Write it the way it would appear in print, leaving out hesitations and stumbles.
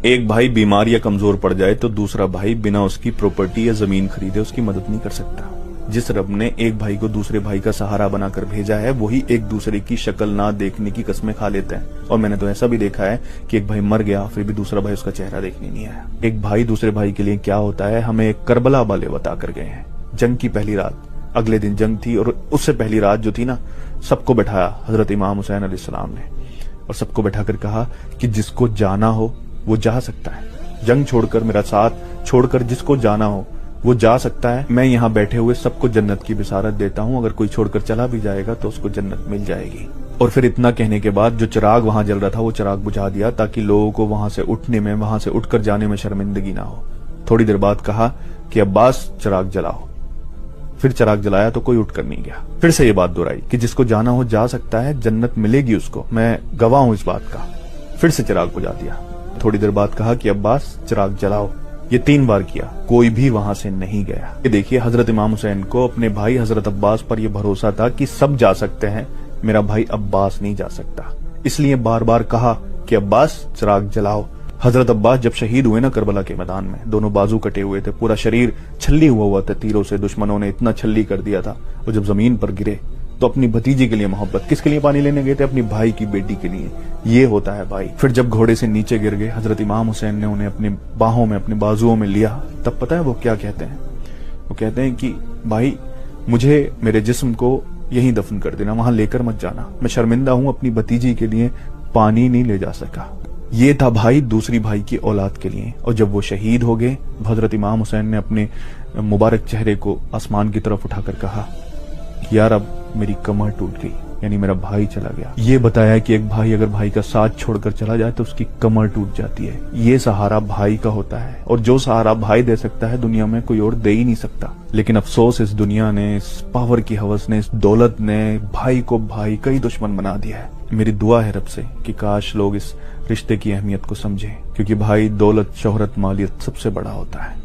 ایک بھائی بیمار یا کمزور پڑ جائے تو دوسرا بھائی بنا اس کی پراپرٹی یا زمین خریدے اس کی مدد نہیں کر سکتا۔ جس رب نے ایک بھائی کو دوسرے بھائی کا سہارا بنا کر بھیجا ہے وہی ایک دوسرے کی شکل نہ دیکھنے کی قسمیں کھا لیتے ہیں۔ اور میں نے تو ایسا بھی دیکھا ہے کہ ایک بھائی مر گیا پھر بھی دوسرا بھائی اس کا چہرہ دیکھنے نہیں آیا۔ ایک بھائی دوسرے بھائی کے لیے کیا ہوتا ہے ہمیں ایک کربلا والے بتا کر گئے ہیں۔ جنگ کی پہلی رات، اگلے دن جنگ تھی، اور اس سے پہلی رات جو تھی نا، سب کو بٹھایا حضرت امام حسین علیہ السلام نے، اور سب کو بٹھا کر کہا کہ جس کو جانا ہو وہ جا سکتا ہے، جنگ چھوڑ کر، میرا ساتھ چھوڑ کر جس کو جانا ہو وہ جا سکتا ہے۔ میں یہاں بیٹھے ہوئے سب کو جنت کی بشارت دیتا ہوں، اگر کوئی چھوڑ کر چلا بھی جائے گا تو اس کو جنت مل جائے گی۔ اور پھر اتنا کہنے کے بعد جو چراغ وہاں جل رہا تھا وہ چراغ بجھا دیا تاکہ لوگوں کو وہاں سے اٹھنے میں، وہاں سے اٹھ کر جانے میں شرمندگی نہ ہو۔ تھوڑی دیر بعد کہا کہ عباس چراغ جلاؤ، پھر چراغ جلایا تو کوئی اٹھ کر نہیں گیا۔ پھر سے یہ بات دہرائی کہ جس کو جانا ہو جا سکتا ہے، جنت ملے گی اس کو، میں گواہ ہوں اس بات کا۔ پھر سے چراغ بجھا دیا۔ تھوڑی دیر بعد کہا کہ عباس چراغ جلاؤ، یہ 3 بار کیا، کوئی بھی وہاں سے نہیں گیا۔ یہ دیکھیے حضرت امام حسین کو اپنے بھائی حضرت عباس پر یہ بھروسہ تھا کہ سب جا سکتے ہیں، میرا بھائی عباس نہیں جا سکتا، اس لیے بار بار کہا کہ عباس چراغ جلاؤ۔ حضرت عباس جب شہید ہوئے نا کربلا کے میدان میں، دونوں بازو کٹے ہوئے تھے، پورا شریر چھلی ہوا تھا تیروں سے، دشمنوں نے اتنا چھلی کر دیا تھا، اور جب زمین پر گرے تو اپنی بھتیجی کے لیے محبت، کس کے لیے پانی لینے گئے تھے؟ اپنی بھائی کی بیٹی کے لیے۔ یہ ہوتا ہے بھائی۔ پھر جب گھوڑے سے نیچے گر گئے، حضرت امام حسین نے انہیں اپنی باہوں میں، اپنے بازوؤں میں لیا، تب پتہ ہے وہ کیا کہتے ہیں؟ وہ کہتے ہیں کہ بھائی مجھے میرے جسم کو یہیں دفن کر دینا، وہاں لے کر مت جانا، میں شرمندہ ہوں، اپنی بھتیجی کے لیے پانی نہیں لے جا سکا۔ یہ تھا بھائی دوسری بھائی کی اولاد کے لیے۔ اور جب وہ شہید ہو گئے، حضرت امام حسین نے اپنے مبارک چہرے کو آسمان کی طرف اٹھا کر کہا یار اب میری کمر ٹوٹ گئی، یعنی میرا بھائی چلا گیا۔ یہ بتایا کہ ایک بھائی اگر بھائی کا ساتھ چھوڑ کر چلا جائے تو اس کی کمر ٹوٹ جاتی ہے۔ یہ سہارا بھائی کا ہوتا ہے، اور جو سہارا بھائی دے سکتا ہے دنیا میں کوئی اور دے ہی نہیں سکتا۔ لیکن افسوس اس دنیا نے، اس پاور کی ہوس نے، اس دولت نے بھائی کو بھائی کا ہی دشمن بنا دیا ہے۔ میری دعا ہے رب سے کہ کاش لوگ اس رشتے کی اہمیت کو سمجھیں، کیونکہ بھائی، دولت، شہرت، مالیت سب سے بڑا ہوتا ہے۔